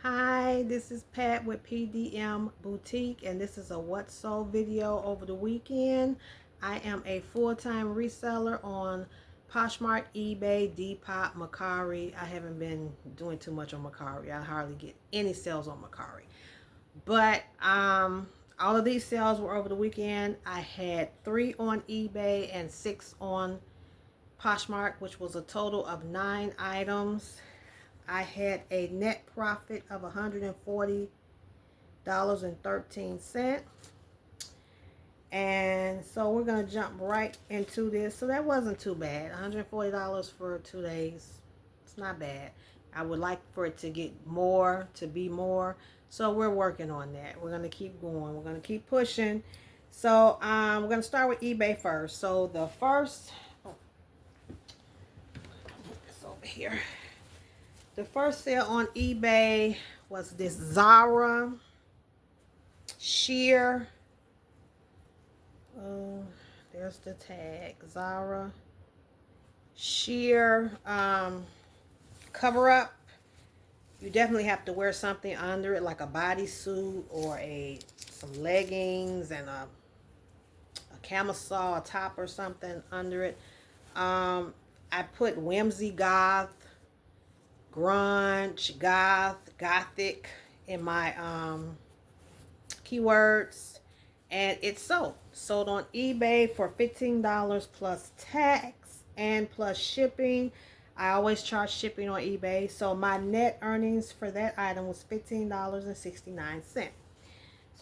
Hi, this is Pat with PDM Boutique, and this is a what sold video over the weekend. I am a full-time reseller on Poshmark, eBay, Depop, Mercari. I haven't been doing too much on Mercari. I hardly get any sales on Mercari. But all of these sales were over the weekend. I had 3 on eBay and 6 on Poshmark, which was a total of 9 items. I had a net profit of $140.13. And so we're going to jump right into this. So that wasn't too bad. $140 for 2 days. It's not bad. I would like for it to get more, to be more. So we're working on that. We're going to keep going. We're going to keep pushing. So we're going to start with eBay first. So the first, this over here. The first sale on eBay was this Zara sheer. There's the tag. Zara sheer cover up. You definitely have to wear something under it, like a bodysuit or some leggings and a camisole, a top or something under it. I put whimsy goth, grunge, gothic in my keywords, and it sold on eBay for $15 plus tax and plus shipping. I always charge shipping on eBay, so my net earnings for that item was $15.69. So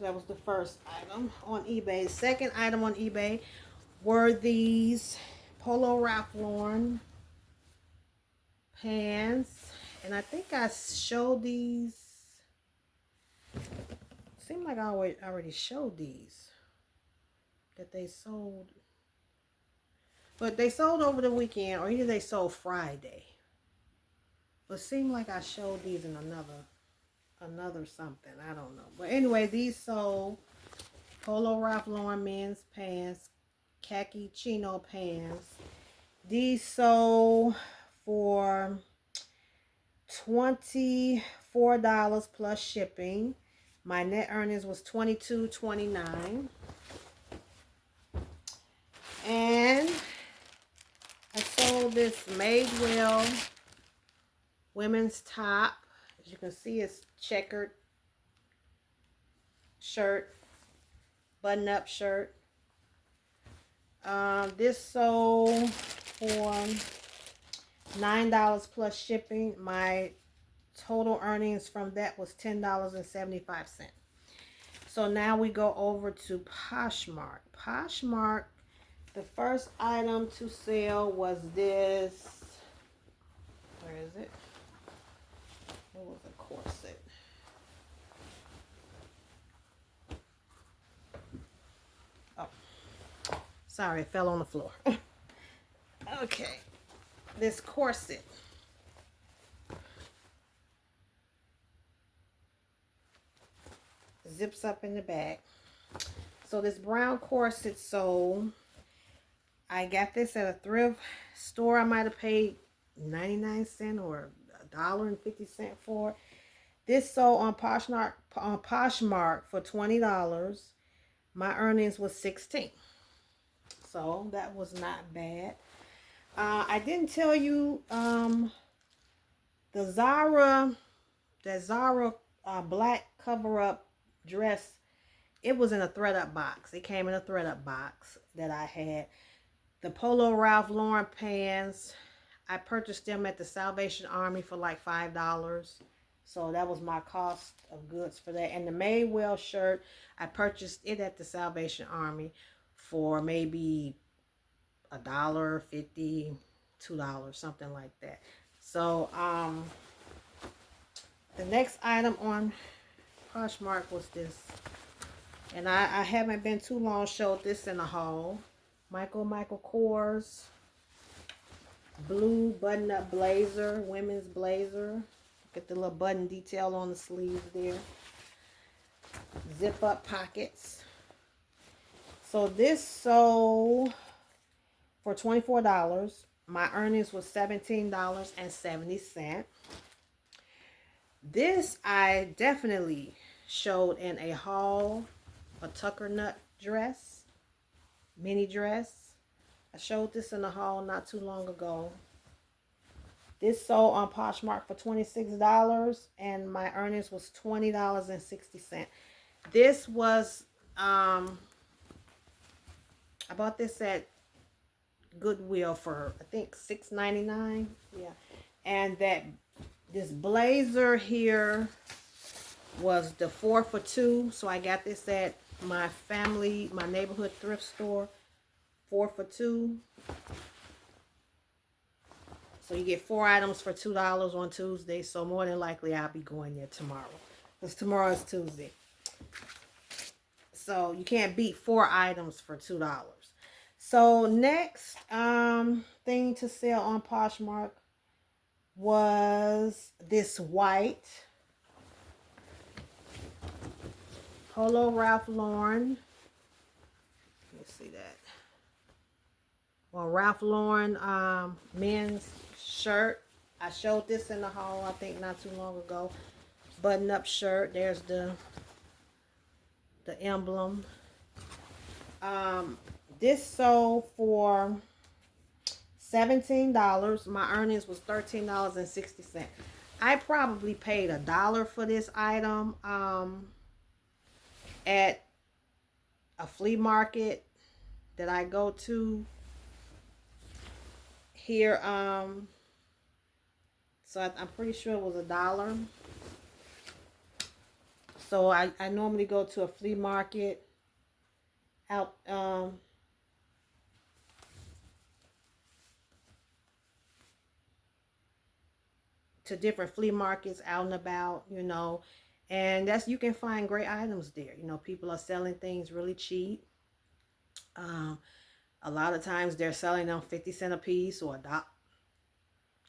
that was the first item on eBay. The second item on eBay were these Polo Ralph Lauren pants. And I think I showed these. Seemed like I already showed these. That they sold. But they sold over the weekend, or either they sold Friday. But it seemed like I showed these in another something. I don't know. But anyway, these sold. Polo Ralph Lauren men's pants. Khaki chino pants. These sold for $24 plus shipping. My net earnings was $22.29. And I sold this Madewell women's top. As you can see, it's checkered shirt, button-up shirt. This sold for $9 plus shipping. My total earnings from that was $10.75. So now we go over to Poshmark. Poshmark, the first item to sell was this. Where is it? It was a corset. Oh, sorry, it fell on the floor. Okay, this corset. Zips up in the back. So this brown corset sold. I got this at a thrift store. I might have paid 99 cents or $1.50 for it. This sold on Poshmark for $20. My earnings was $16. So that was not bad. I didn't tell you the Zara black cover-up dress. It was in a thread-up box. It came in a thread-up box that I had. The Polo Ralph Lauren pants, I purchased them at the Salvation Army for like $5. So that was my cost of goods for that. And the Madewell shirt, I purchased it at the Salvation Army for maybe $1.50, $2, something like that. So the next item on Poshmark was this. And I haven't been too long showed this in a haul. Michael Kors blue button-up blazer, women's blazer. Get the little button detail on the sleeves there. Zip up pockets. So this sold for $24. My earnings was $17.70. This I definitely showed in a haul, a tucker nut dress, mini dress. I showed this in a haul not too long ago. This sold on Poshmark for $26 and my earnings was $20.60. This was I bought this at Goodwill for I think $6.99. Yeah. And this blazer here was the 4 for 2. So I got this at my neighborhood thrift store. 4 for 2. So you get 4 items for $2 on Tuesday. So more than likely I'll be going there tomorrow. Because tomorrow is Tuesday. So you can't beat 4 items for $2. So next thing to sell on Poshmark was this white Polo Ralph Lauren. Let me see that. Well, Ralph Lauren men's shirt. I showed this in the haul, I think not too long ago. Button-up shirt. There's the emblem. This sold for $17. My earnings was $13.60. I probably paid $1 for this item at a flea market that I go to here. So I'm pretty sure it was $1. So I normally go to a flea market out to different flea markets out and about, you know, and you can find great items there. You know, people are selling things really cheap. A lot of times they're selling them 50 cents a piece or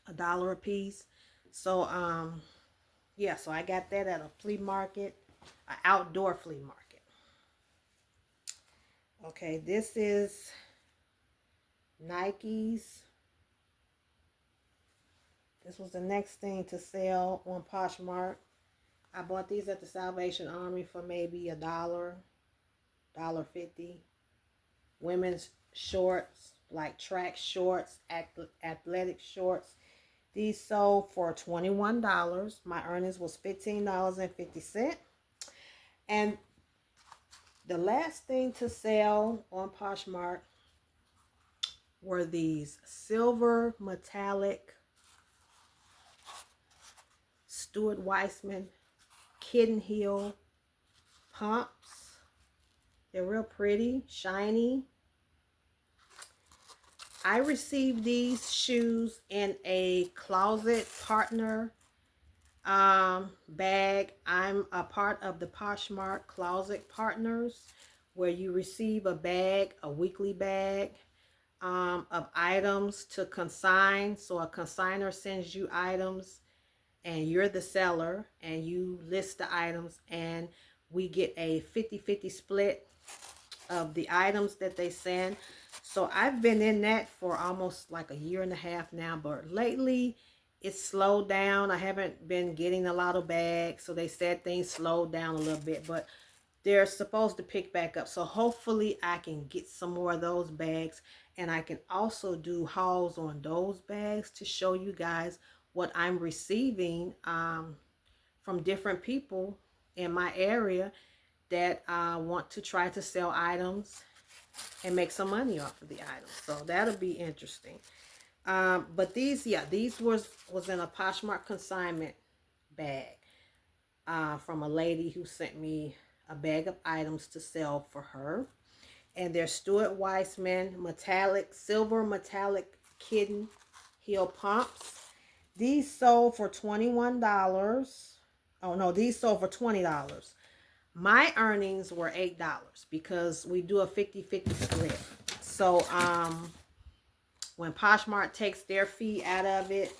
a dollar a piece. So yeah, so I got that at a flea market, an outdoor flea market. Okay, this is Nike's. This was the next thing to sell on Poshmark. I bought these at the Salvation Army for maybe $1, $1.50. Women's shorts, like track shorts, athletic shorts. These sold for $21. My earnings was $15.50. And the last thing to sell on Poshmark were these silver metallic Stuart Weitzman kitten heel pumps. They're real pretty, shiny. I received these shoes in a closet partner bag. I'm a part of the Poshmark Closet Partners, where you receive a bag, a weekly bag of items to consign. So a consigner sends you items and you're the seller and you list the items and we get a 50-50 split of the items that they send. So I've been in that for almost like a year and a half now, but lately it's slowed down. I haven't been getting a lot of bags, so they said things slowed down a little bit, but they're supposed to pick back up. So hopefully I can get some more of those bags, and I can also do hauls on those bags to show you guys what I'm receiving from different people in my area that want to try to sell items and make some money off of the items. So that'll be interesting. But these was in a Poshmark consignment bag from a lady who sent me a bag of items to sell for her. And they're Stuart Weitzman silver metallic kitten heel pumps. These sold for $21. Oh no, these sold for $20. My earnings were $8 because we do a 50-50 split. So when Poshmark takes their fee out of it,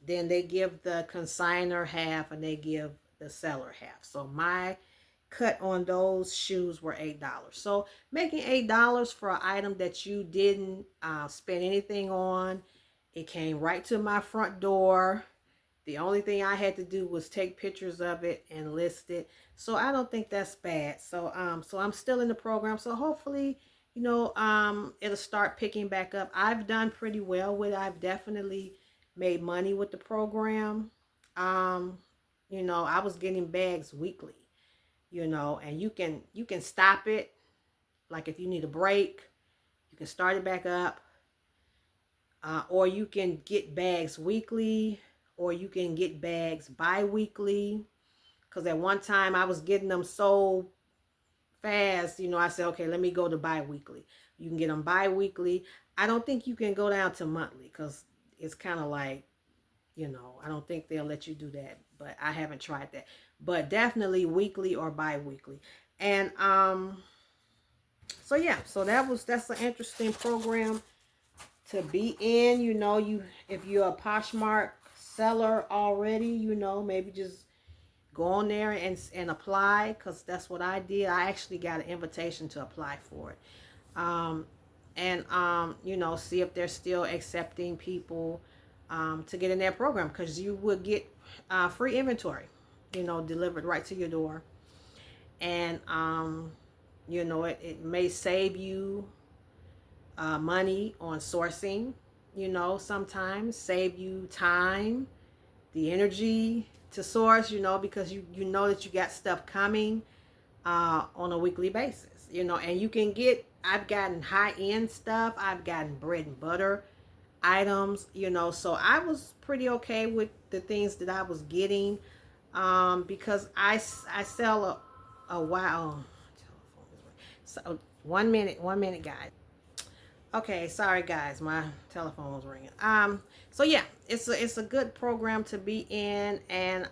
then they give the consigner half and they give the seller half. So my cut on those shoes were $8. So making $8 for an item that you didn't spend anything on It came right to my front door. The only thing I had to do was take pictures of it and list it. So I don't think that's bad. So I'm still in the program. So hopefully, it'll start picking back up. I've done pretty well with it. I've definitely made money with the program. Um, I was getting bags weekly, and you can stop it. Like if you need a break, you can start it back up. Or you can get bags weekly, or you can get bags bi-weekly. Because at one time I was getting them so fast, I said, okay, let me go to bi-weekly. You can get them bi-weekly. I don't think you can go down to monthly because it's kind of like, I don't think they'll let you do that, but I haven't tried that. But definitely weekly or bi-weekly. And so yeah, so that's an interesting program to be in. If you're a Poshmark seller already, maybe just go on there and apply, because that's what I did. I actually got an invitation to apply for it. See if they're still accepting people to get in their program, because you would get free inventory, delivered right to your door. And it may save you money on sourcing, sometimes save you time, the energy to source, because you know that you got stuff coming on a weekly basis, and I've gotten high-end stuff, I've gotten bread and butter items, so I was pretty okay with the things that I was getting, because I sell a while. So 1 minute, guys. Okay, sorry guys, my telephone was ringing. So yeah, it's a good program to be in, and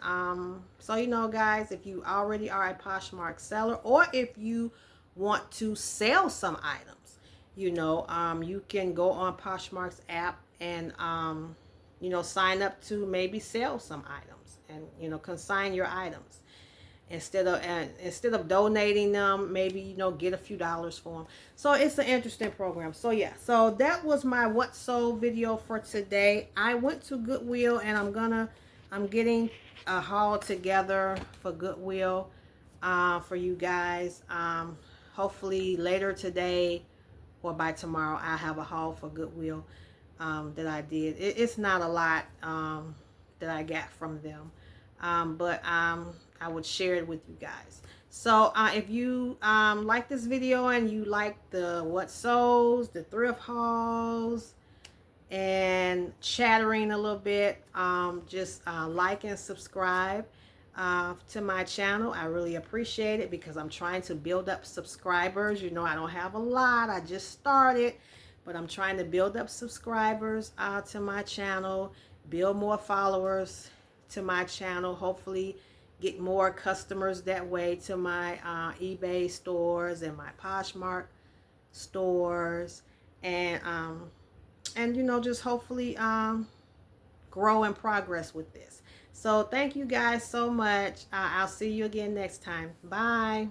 so guys, if you already are a Poshmark seller, or if you want to sell some items, you can go on Poshmark's app and sign up to maybe sell some items, and consign your items. Instead of donating them, maybe get a few dollars for them. So it's an interesting program. So yeah, so that was my what sold video for today. I went to Goodwill, and I'm getting a haul together for Goodwill for you guys. Hopefully later today or by tomorrow I'll have a haul for Goodwill that I did. It's not a lot that I got from them, but I would share it with you guys. So if you like this video and you like the what sold, the thrift hauls, and chattering a little bit, just like and subscribe to my channel. I really appreciate it, because I'm trying to build up subscribers. I don't have a lot. I just started, but I'm trying to build up subscribers to my channel, build more followers to my channel, hopefully get more customers that way to my eBay stores and my Poshmark stores, and just hopefully grow and progress with this. So thank you guys so much. I'll see you again next time. Bye.